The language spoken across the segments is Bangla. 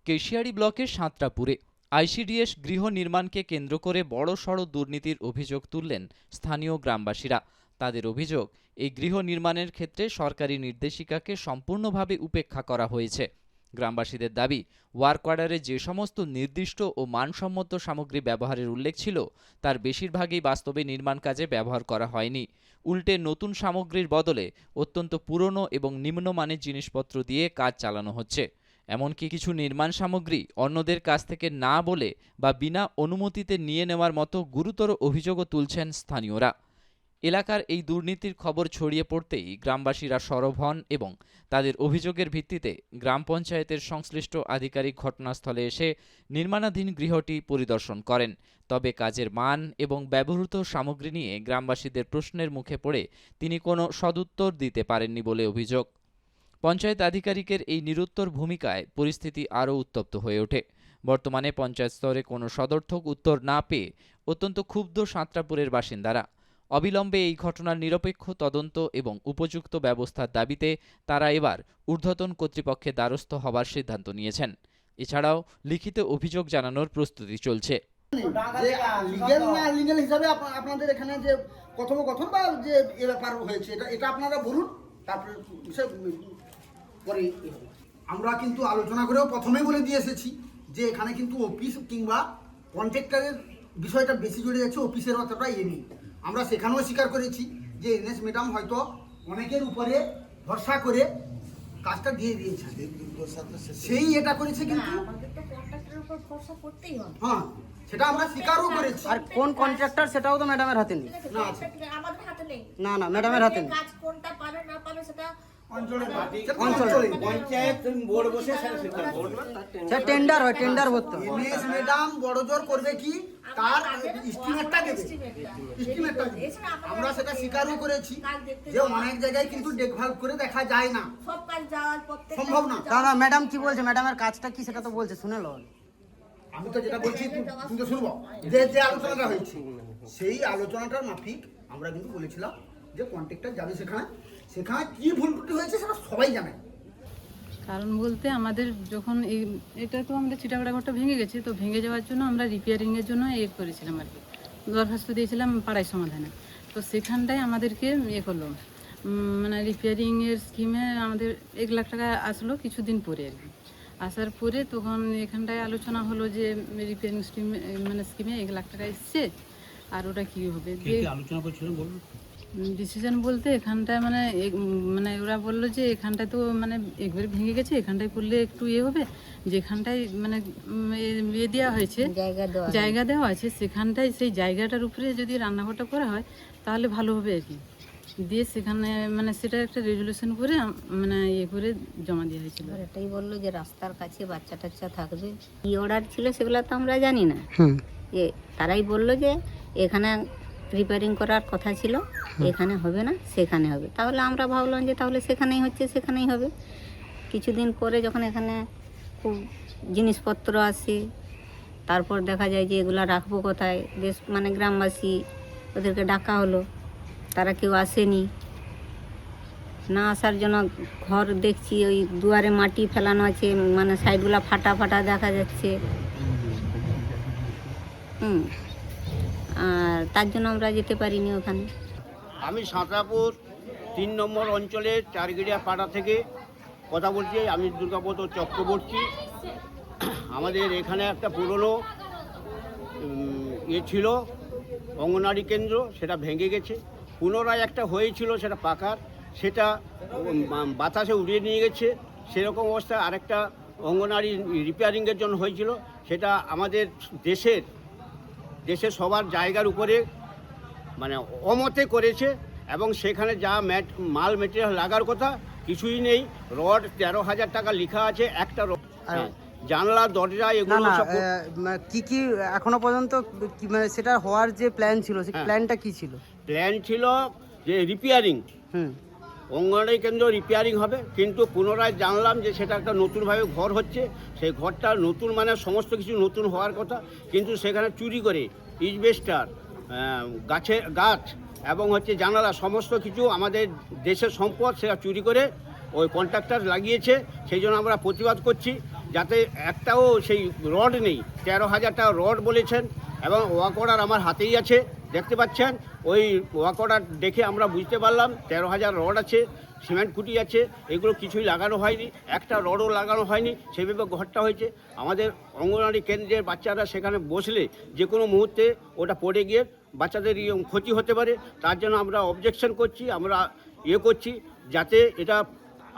কেশিয়াড়ি ব্লকের সাঁতরাপুরে আইসিডিএস গৃহ নির্মাণকে কেন্দ্র করে বড়সড় দুর্নীতির অভিযোগ তুললেন স্থানীয় গ্রামবাসীরা। তাদের অভিযোগ, এই গৃহ নির্মাণের ক্ষেত্রে সরকারি নির্দেশিকাকে সম্পূর্ণভাবে উপেক্ষা করা হয়েছে। গ্রামবাসীদের দাবি, ওয়ার্ক অর্ডারে যে সমস্ত নির্দিষ্ট ও মানসম্মত সামগ্রী ব্যবহারের উল্লেখ ছিল তার বেশিরভাগই বাস্তবে নির্মাণ কাজে ব্যবহার করা হয়নি। উল্টে নতুন সামগ্রীর বদলে অত্যন্ত পুরনো এবং নিম্নমানের জিনিসপত্র দিয়ে কাজ চালানো হচ্ছে। এমনকি কিছু নির্মাণ সামগ্রী অন্যদের কাছ থেকে না বলে বা বিনা অনুমতিতে নিয়ে নেওয়ার মতো গুরুতর অভিযোগও তুলছেন স্থানীয়রা। এলাকার এই দুর্নীতির খবর ছড়িয়ে পড়তেই গ্রামবাসীরা সরব হন এবং তাদের অভিযোগের ভিত্তিতে গ্রাম পঞ্চায়েতের সংশ্লিষ্ট আধিকারিক ঘটনাস্থলে এসে নির্মাণাধীন গৃহটি পরিদর্শন করেন। তবে কাজের মান এবং ব্যবহৃত সামগ্রী নিয়ে গ্রামবাসীদের প্রশ্নের মুখে পড়ে তিনি কোনো সদুত্তর দিতে পারেননি বলে অভিযোগ। পঞ্চায়েত আধিকারিকের এই নিরুত্তর ভূমিকায় পরিস্থিতি আরও উত্তপ্ত হয়ে ওঠে। বর্তমানে পঞ্চায়েত স্তরে কোনো সদর্থক উত্তর না পেয়ে অত্যন্ত ক্ষুব্ধ সাঁতরাপুরের বাসিন্দারা। অবিলম্বে এই ঘটনার নিরপেক্ষ তদন্ত এবং উপযুক্ত ব্যবস্থার দাবিতে তারা এবার ঊর্ধ্বতন কর্তৃপক্ষের দ্বারস্থ হবার সিদ্ধান্ত নিয়েছেন। এছাড়াও লিখিত অভিযোগ জানানোর প্রস্তুতি চলছে। লিগ্যাল হিসাবে আপনাদের এখানে যে কথোপকথন বা যে এ ব্যাপার হয়েছে এটা আপনারা বলুন, তারপরে পরে আমরা কিন্তু আলোচনা করেও প্রথমেই বলে দিয়ে এসেছি যে এখানে কিন্তু অফিস কিংবা কন্ট্রাক্টরের বিষয়টা বেশি জড়িয়ে যাচ্ছে, অফিসের অতটা নেই। আমরা সেখানেও স্বীকার করেছি যে এনএস ম্যাডাম হয়তো অনেকের উপরে ভরসা করে কাজটা দিয়ে দিয়েছে, সেই এটা করেছে, কিন্তু হ্যাঁ সেটা আমরা স্বীকারও করেছি। আর কোন কন্ট্রাক্টর সেটাও তো ম্যাডামের হাতে নেই। আমাদের হাতে নেই। না না, ম্যাডামের হাতে নেই। কাজ কোনটা পাবে না পাবে সেটা পঞ্চায়েত বোর্ড বসে স্যার টেন্ডার হয়, টেন্ডার করতে হয়। এনএস ম্যাডাম বড়জোর করবে কি তার এস্টিমেটটা দেবে, এস্টিমেটটা দেবে। আমরা সেটা স্বীকারও করেছি যে অনেক জায়গায় কিন্তু দেখভাল করে দেখা যায় না, সব কাজ যাওয়ার পথে সম্ভব না। না না, ম্যাডাম কি বলছে, ম্যাডামের কাজটা কি সেটা তো বলছে, শুনে লো। আমি তো যেটা বলছি তুমি তো শুনবো, যে আলোচনাটা হয়েছে সেই আলোচনাটার মাফিক আমরা কিন্তু বলেছিলাম যে কন্ট্রাক্টর যাবে সেখানে কি ভুল ত্রুটি হয়েছে সেটা সবাই জানে। কারণ বলতে আমাদের যখন এটা তো আমাদের চিটাগড়া ঘরটা ভেঙে গেছে, তো ভেঙে যাওয়ার জন্য আমরা রিপেয়ারিংয়ের জন্য করেছিলাম আর কি, দরখাস্ত দিয়েছিলাম পাড়ায় সমাধানে। তো সেখানটায় আমাদেরকে করলো, মানে রিপেয়ারিংয়ের স্কিমে আমাদের 1 লাখ টাকা আসলো কিছুদিন পরে আর কি। আসার পরে তখন এখানটায় আলোচনা হলো যে রিপেয়ারিং স্কিমে 1 লাখ টাকা এসছে, আর ওটা কী হবে আলোচনা করছিলেন বলুন। ডিসিশন বলতে এখানটায় মানে ওরা বললো যে এখানটায় তো মানে একবারে ভেঙে গেছে, এখানটায় করলে একটু হবে, যেখানটায় মানে দেওয়া হয়েছে জায়গা দেওয়া আছে সেখানটায়, সেই জায়গাটার উপরে যদি রান্নাঘরটা করা হয় তাহলে ভালো হবে আর কি। দিয়ে সেখানে মানে সেটা একটা রেজুলেশন করে মানে করে জমা দেওয়া হয়েছিল। এটাই বললো যে রাস্তার কাছে বাচ্চা টাচ্চা থাকবে, কি অর্ডার ছিল সেগুলো তো আমরা জানি না। যে তারাই বললো যে এখানে রিপেয়ারিং করার কথা ছিল, এখানে হবে না সেখানে হবে। তাহলে আমরা ভাবলাম যে তাহলে সেখানেই হচ্ছে, সেখানেই হবে। কিছুদিন পরে যখন এখানে খুব জিনিসপত্র আসে, তারপর দেখা যায় যে এগুলো রাখবো কোথায়, মানে গ্রামবাসী ওদেরকে ডাকা হলো, তারা কেউ আসেনি। না আসার জন্য ঘর দেখছি ওই দুয়ারে মাটি ফেলানো আছে, মানে সাইডগুলো ফাটা ফাটা দেখা যাচ্ছে। আর তার জন্য আমরা যেতে পারিনি ওখানে। আমি সাঁতরাপুর 3 নম্বর অঞ্চলের চারগিড়িয়া পাড়া থেকে কথা বলছি। আমি দুর্গাপদ চক্রবর্তী। আমাদের এখানে একটা পুরনো ছিল অঙ্গনারী কেন্দ্র, সেটা ভেঙে গেছে। পুনরায় একটা হয়েছিল সেটা পাকার, সেটা বাতাসে উড়িয়ে নিয়ে গেছে। সেরকম অবস্থায় আরেকটা অঙ্গনারী রিপেয়ারিংয়ের জন্য হয়েছিল, সেটা আমাদের দেশের সবার জায়গার উপরে মানে অমতে করেছে, এবং সেখানে যা মাল মেটেরিয়াল লাগার কথা কিছুই নেই। রড 13,000 টাকা লেখা আছে একটা রড, জানলা দরজা এগুলো সব কি কি এখনো পর্যন্ত মানে সেটা হওয়ার যে প্ল্যান ছিল, সেই প্ল্যানটা কি ছিল? প্ল্যান ছিল যে রিপেয়ারিং, অঙ্গনওয়াড়ি কেন্দ্র রিপেয়ারিং হবে, কিন্তু পুনরায় জানলাম যে সেটা একটা নতুনভাবে ঘর হচ্ছে। সেই ঘরটা নতুন মানে সমস্ত কিছু নতুন হওয়ার কথা, কিন্তু সেখানে চুরি করে ইজবেস্টার, গাছ এবং জানালা সমস্ত কিছু আমাদের দেশের সম্পদ সেটা চুরি করে ওই কন্ট্রাক্টর লাগিয়েছে। সেই জন্য আমরা প্রতিবাদ করছি যাতে একটাও সেই রড নেই। 13,000 টাকা রড বলেছেন এবং ওয়াক অর্ডার আমার হাতেই আছে, দেখতে পাচ্ছেন। ওই ওয়াক অর্ডার দেখে আমরা বুঝতে পারলাম 13,000 রড আছে, সিমেন্ট খুঁটি আছে, এগুলো কিছুই লাগানো হয়নি, একটা রডও লাগানো হয়নি, সেইভাবে ঘরটা হয়েছে। আমাদের অঙ্গনওয়াড়ি কেন্দ্রের বাচ্চারা সেখানে বসলে যে কোনো মুহূর্তে ওটা পড়ে গিয়ে বাচ্চাদের ক্ষতি হতে পারে। তার জন্য আমরা অবজেকশন করছি, আমরা করছি যাতে এটা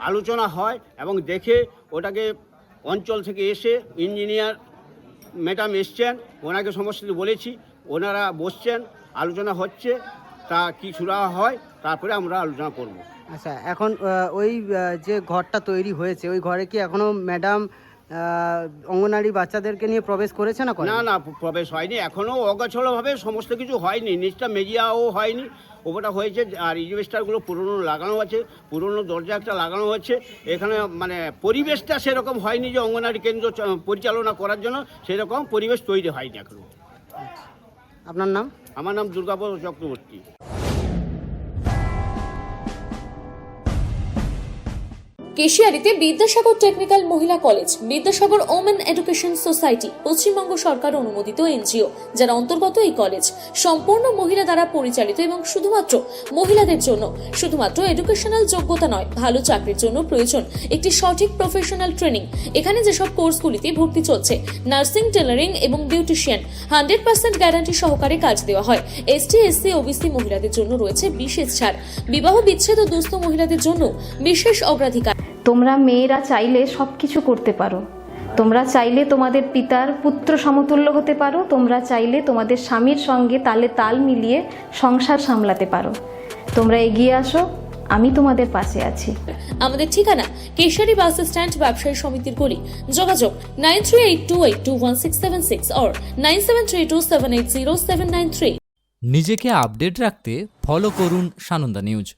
আলোচনা হয় এবং দেখে ওটাকে অঞ্চল থেকে এসে ইঞ্জিনিয়ার ম্যাডাম এসছেন, ওনাকে সমস্ত কিছু বলেছি, ওনারা বসছেন, আলোচনা হচ্ছে, তা কি সুরা হয় তারপরে আমরা আলোচনা করব। আচ্ছা, এখন ওই যে ঘরটা তৈরি হয়েছে ওই ঘরে কি এখনো ম্যাডাম অঙ্গনারী বাচ্চাদেরকে নিয়ে প্রবেশ করেছে না? না না, প্রবেশ হয়নি, এখনও অগোছলভাবে সমস্ত কিছু হয়নি, নিচটা মেজিয়াও হয়নি, ওটা হয়েছে। আর ইনভেস্টারগুলো পুরনো লাগানো আছে, পুরনো দরজা একটা লাগানো হচ্ছে। এখানে মানে পরিবেশটা সেরকম হয়নি যে অঙ্গনারী কেন্দ্র পরিচালনা করার জন্য সেরকম পরিবেশ তৈরি হয়নি এখনো। আপনার নাম? আমার নাম দুর্গাপদ চক্রবর্তী। কেশিয়ারিতে বিদ্যাসাগর টেকনিক্যাল মহিলা college, Vidyasagar women education society Paschimbanga সরকার অনুমোদিত এনজিও, যার অন্তর্গত এই কলেজ সম্পূর্ণ মহিলা দ্বারা পরিচালিত এবং শুধুমাত্র মহিলাদের জন্য। শুধুমাত্র এডুকেশনাল যোগ্যতা নয়, ভালো চাকরির জন্য প্রয়োজন একটি সঠিক প্রফেশনাল ট্রেনিং। এখানে যেসব কোর্সগুলিতে ভর্তি চলছে নার্সিং, টেলারিং এবং বিউটিশিয়ান, 100% গ্যারান্টি সহকারে কাজ দেওয়া হয়। এসটি, এসসি, ওবিসি মহিলাদের জন্য রয়েছে বিশেষ ছাড়। বিবাহ বিচ্ছেদ ও দুস্থ মহিলাদের জন্য বিশেষ অগ্রাধিকার। তোমরা মেয়েরা চাইলে সব কিছু করতে পারো। তোমরা চাইলে তোমাদের পিতার পুত্র সমতুল্য হতে পারো। তোমরা চাইলে তোমাদের স্বামীর সঙ্গে তালে তাল মিলিয়ে সংসার সামলাতে পারো। তোমরা এগিয়ে আসো, আমি তোমাদের পাশে আছি। আমাদের ঠিকানা কেশিয়ারি বাস স্ট্যান্ড, ব্যবসায়ী সমিতির গলি। যোগাযোগ 9382821676 or 9732780793। নিজেকে আপডেট রাখতে ফলো করুন সানন্দা নিউজ।